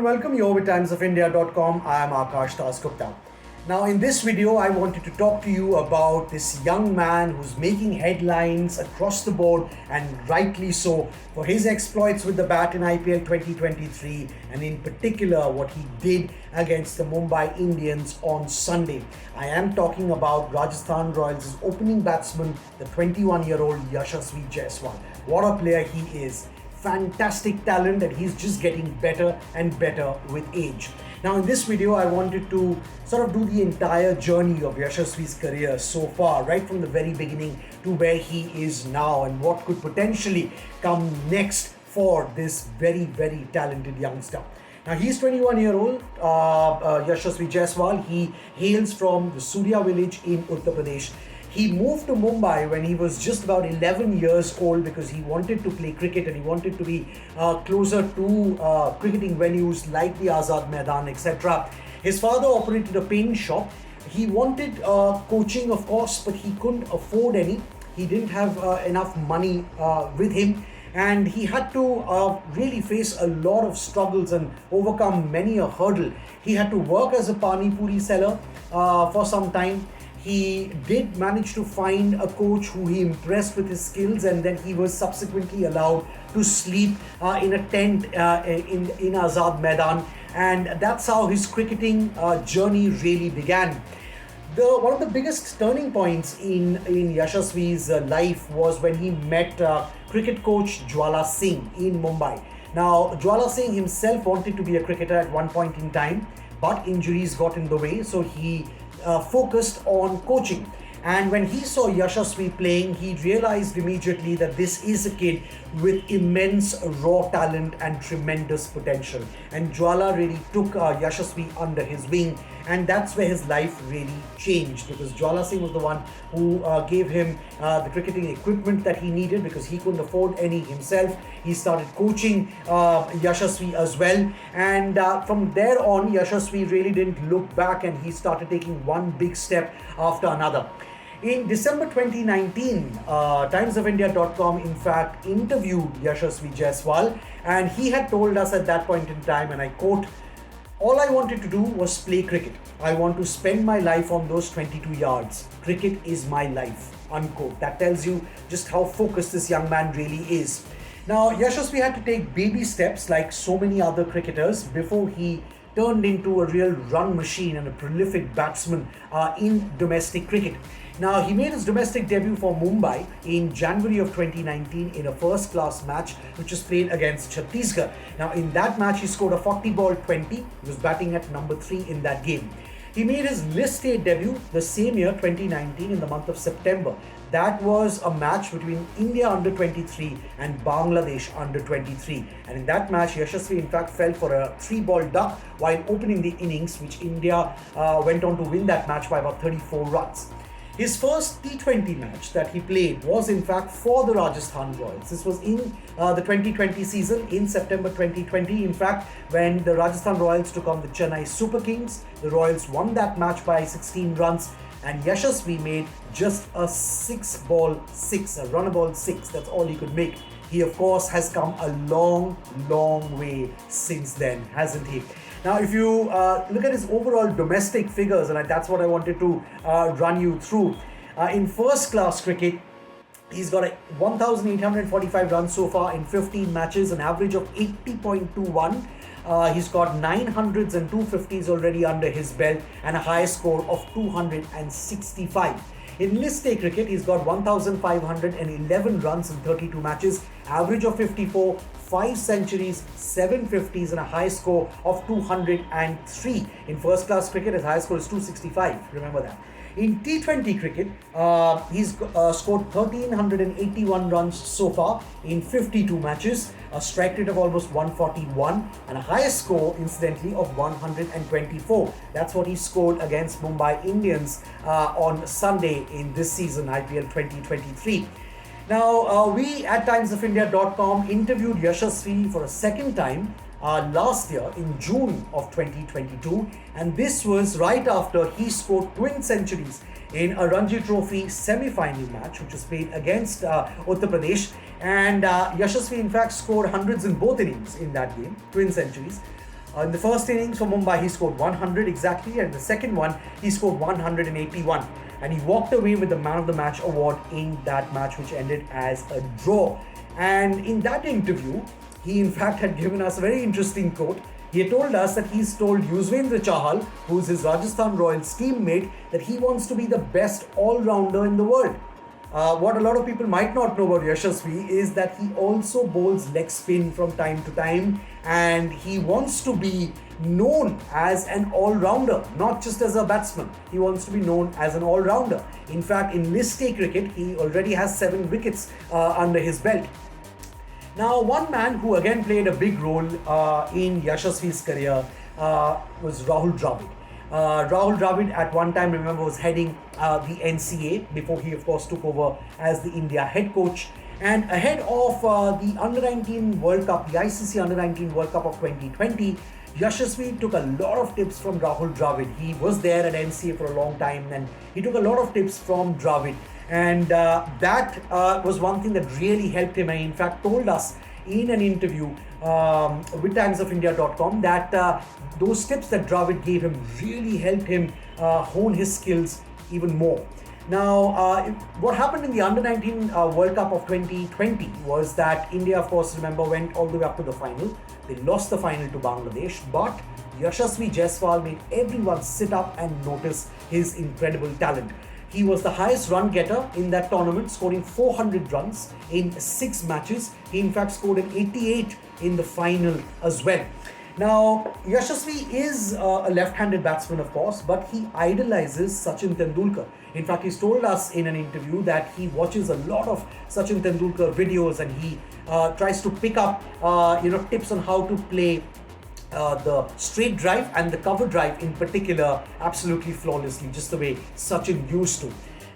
and welcome. You're with timesofIndia.com. I am Akash Dasgupta. Now, in this video, I wanted to talk to you about this young man who's making headlines across the board, and rightly so, for his exploits with the bat in IPL 2023, and in particular what he did against the Mumbai Indians on Sunday. I am talking about Rajasthan Royals' opening batsman, the 21-year-old Yashasvi Jaiswal. What a player he is. Fantastic talent, and he's just getting better and better with age. Now in this video, I wanted to sort of do the entire journey of Yashasvi's career so far, right from the very beginning to where he is now, and what could potentially come next for this very, very talented youngster. Now he's 21-year-old Yashasvi Jaiswal. He hails from the Surya village in Uttar Pradesh. He moved to Mumbai when he was just about 11 years old because he wanted to play cricket and he wanted to be closer to cricketing venues like the Azad Maidan, etc. His father operated a paint shop. He wanted coaching, of course, but he couldn't afford any. He didn't have enough money with him, and he had to really face a lot of struggles and overcome many a hurdle. He had to work as a pani puri seller for some time. He did manage to find a coach who he impressed with his skills, and then he was subsequently allowed to sleep in a tent in Azad Maidan, and that's how his cricketing journey really began. One of the biggest turning points in Yashasvi's life was when he met cricket coach Jwala Singh in Mumbai. Now, Jwala Singh himself wanted to be a cricketer at one point in time, but injuries got in the way, so he focused on coaching. And when he saw Yashasvi playing, he realized immediately that this is a kid with immense raw talent and tremendous potential. And Jwala really took Yashasvi under his wing, and that's where his life really changed, because Jwala Singh was the one who gave him the cricketing equipment that he needed because he couldn't afford any himself. He started coaching Yashasvi as well, and from there on, Yashasvi really didn't look back, and he started taking one big step after another. In December 2019, TimesOfIndia.com in fact interviewed Yashasvi Jaiswal, and he had told us at that point in time, and I quote, "All I wanted to do was play cricket. I want to spend my life on those 22 yards. Cricket is my life," unquote. That tells you just how focused this young man really is. Now, Yashasvi had to take baby steps like so many other cricketers before he turned into a real run machine and a prolific batsman in domestic cricket. Now, he made his domestic debut for Mumbai in January of 2019 in a first-class match which was played against Chhattisgarh. Now, in that match, he scored a 40-ball 20. He was batting at number 3 in that game. He made his list A debut the same year, 2019, in the month of September. That was a match between India under 23 and Bangladesh under 23. And in that match, Yashasvi in fact fell for a 3-ball duck while opening the innings, which India went on to win that match by about 34 runs. His first T20 match that he played was in fact for the Rajasthan Royals. This was in the 2020 season, in September 2020. In fact, when the Rajasthan Royals took on the Chennai Super Kings, the Royals won that match by 16 runs, and Yashasvi made just a 6-ball 6, a runnable 6. That's all he could make. He, of course, has come a long, long way since then, hasn't he? Now, if you look at his overall domestic figures, and that's what I wanted to run you through. In first-class cricket, he's got 1,845 runs so far in 15 matches, an average of 80.21. He's got 900s and 250s already under his belt, and a high score of 265. In list A cricket, he's got 1,511 runs in 32 matches, average of 54, 5 centuries, 7 50s, and a high score of 203. In first class cricket, his high score is 265. Remember that. In T20 cricket, he's scored 1,381 runs so far in 52 matches, a strike rate of almost 141, and a highest score, incidentally, of 124. That's what he scored against Mumbai Indians on Sunday in this season, IPL 2023. Now, we at TimesOfIndia.com interviewed Yashasvi for a second time last year in June of 2022, and this was right after he scored twin centuries in a Ranji Trophy semi-final match which was played against Uttar Pradesh, and Yashasvi in fact scored hundreds in both innings in that game, twin centuries. In the first innings for Mumbai, he scored 100 exactly, and the second one, he scored 181. And he walked away with the Man of the Match award in that match, which ended as a draw. And in that interview, he in fact had given us a very interesting quote. He had told us that he's told Yuzvendra Chahal, who's his Rajasthan Royals teammate, that he wants to be the best all-rounder in the world. What a lot of people might not know about Yashasvi is that he also bowls leg spin from time to time, and he wants to be known as an all-rounder, not just as a batsman. He wants to be known as an all-rounder. In fact, in list A cricket, he already has 7 wickets under his belt. Now, one man who again played a big role in Yashasvi's career was Rahul Dravid. Rahul Dravid at one time, remember, was heading the NCA before he of course took over as the India head coach. And ahead of the Under-19 World Cup, the ICC Under-19 World Cup of 2020, Yashasvi took a lot of tips from Rahul Dravid. He was there at NCA for a long time and he took a lot of tips from Dravid. And that was one thing that really helped him, and he in fact told us in an interview with timesofindia.com that those tips that Dravid gave him really helped him hone his skills even more. Now, what happened in the Under-19 World Cup of 2020 was that India, of course, remember, went all the way up to the final. They lost the final to Bangladesh, but Yashasvi Jaiswal made everyone sit up and notice his incredible talent. He was the highest run getter in that tournament, scoring 400 runs in 6 matches. He in fact scored an 88 in the final as well. Now, Yashasvi is a left-handed batsman, of course, but he idolizes Sachin Tendulkar. In fact, he's told us in an interview that he watches a lot of Sachin Tendulkar videos and he tries to pick up tips on how to play the straight drive and the cover drive in particular absolutely flawlessly, just the way Sachin used to.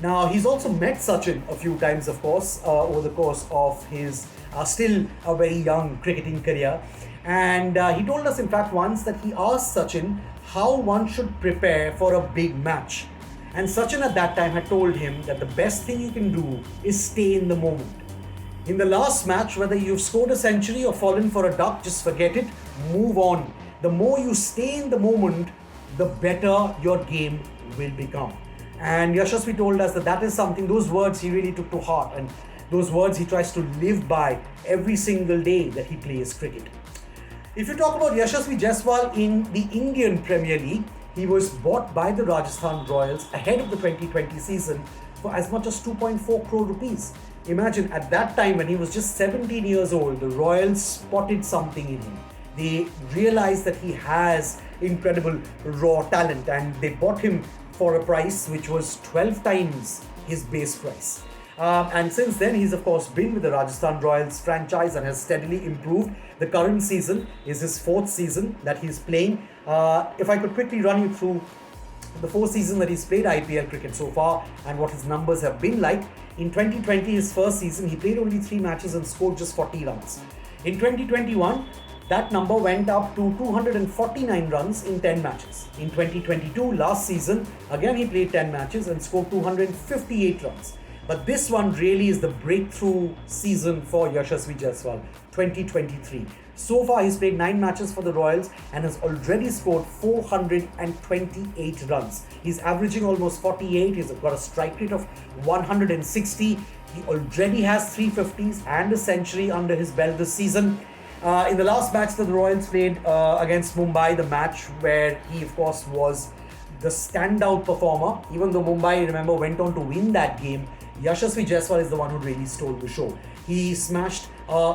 Now, he's also met Sachin a few times, of course, over the course of his still a very young cricketing career. And he told us, in fact, once that he asked Sachin how one should prepare for a big match. And Sachin at that time had told him that the best thing you can do is stay in the moment. In the last match, whether you've scored a century or fallen for a duck, just forget it, move on. The more you stay in the moment, the better your game will become. And Yashasvi told us that that is something, those words he really took to heart, and those words he tries to live by every single day that he plays cricket. If you talk about Yashasvi Jaiswal in the Indian Premier League, he was bought by the Rajasthan Royals ahead of the 2020 season for as much as 2.4 crore rupees. Imagine at that time when he was just 17 years old, the Royals spotted something in him. They realized that he has incredible raw talent and they bought him for a price which was 12 times his base price. And since then, he's of course been with the Rajasthan Royals franchise and has steadily improved. The current season is his 4th season that he's playing. If I could quickly run you through the 4 seasons that he's played IPL cricket so far and what his numbers have been like. In 2020, his first season, he played only 3 matches and scored just 40 runs. In 2021, that number went up to 249 runs in 10 matches. In 2022, last season, again he played 10 matches and scored 258 runs. But this one really is the breakthrough season for Yashasvi Jaiswal, 2023. So far, he's played 9 matches for the Royals and has already scored 428 runs. He's averaging almost 48. He's got a strike rate of 160. He already has 350s and a century under his belt this season. In the last match that the Royals played against Mumbai, the match where he, of course, was the standout performer, even though Mumbai, remember, went on to win that game, Yashasvi Jaiswal is the one who really stole the show. He smashed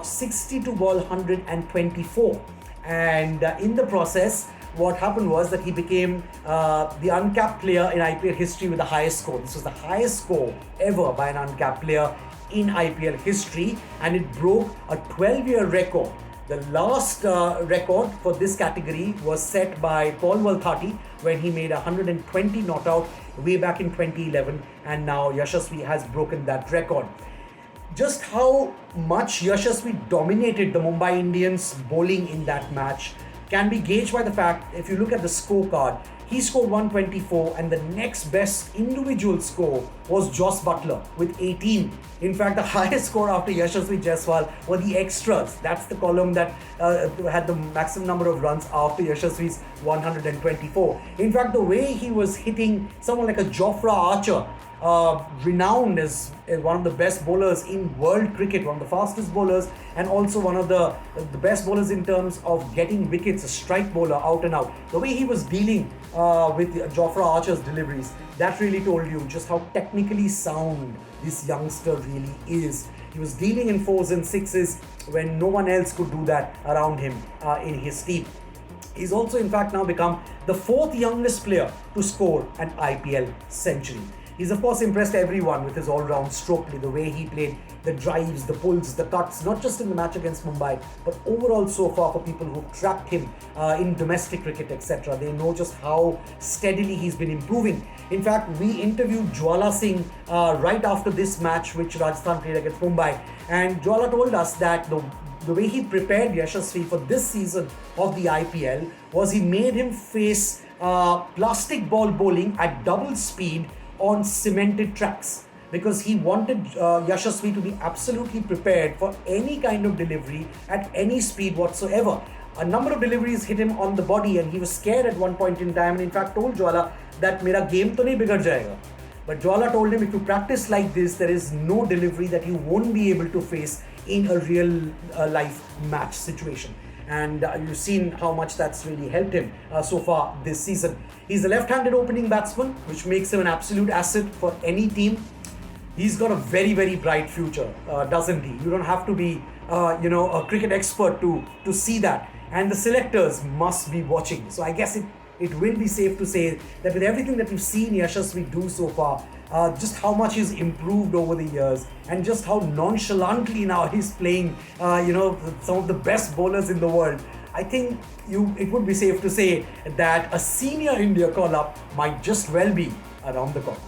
62 ball 124, and in the process, what happened was that he became the uncapped player in IPL history with the highest score. This was the highest score ever by an uncapped player in IPL history, and it broke a 12-year record. The last record for this category was set by Paul Walthati when he made 120 not out way back in 2011, and now Yashasvi has broken that record. Just how much Yashasvi dominated the Mumbai Indians bowling in that match can be gauged by the fact, if you look at the scorecard, He scored 124, and the next best individual score was Joss Butler with 18. In fact, the highest score after Yashasvi Jaiswal were the extras. That's the column that had the maximum number of runs after Yashasvi's 124. In fact, the way he was hitting someone like a Jofra Archer, renowned as one of the best bowlers in world cricket, one of the fastest bowlers, and also one of the best bowlers in terms of getting wickets, a strike bowler out and out. The way he was dealing with Jofra Archer's deliveries, that really told you just how technically sound this youngster really is. He was dealing in fours and sixes when no one else could do that around him in his team. He's also in fact now become the fourth youngest player to score an IPL century. He's of course impressed everyone with his all-round stroke play, the way he played, the drives, the pulls, the cuts, not just in the match against Mumbai, but overall so far for people who've tracked him in domestic cricket, etc. They know just how steadily he's been improving. In fact, we interviewed Jwala Singh right after this match which Rajasthan played against Mumbai, and Jwala told us that the way he prepared Yashasvi for this season of the IPL was he made him face plastic ball bowling at double speed on cemented tracks, because he wanted Yashasvi to be absolutely prepared for any kind of delivery at any speed whatsoever. A number of deliveries hit him on the body and he was scared at one point in time, and in fact told Jwala that mera game to nahi bigad jayega. But Jwala told him, if you practice like this, there is no delivery that you won't be able to face in a real life match situation. And you've seen how much that's really helped him so far this season. He's a left-handed opening batsman, which makes him an absolute asset for any team. He's got a very, very bright future, doesn't he? You don't have to be, a cricket expert to see that. And the selectors must be watching. So I guess it will be safe to say that with everything that we've seen Yashasvi do so far, just how much he's improved over the years, and just how nonchalantly now he's playing, some of the best bowlers in the world. I think it would be safe to say that a senior India call-up might just well be around the corner.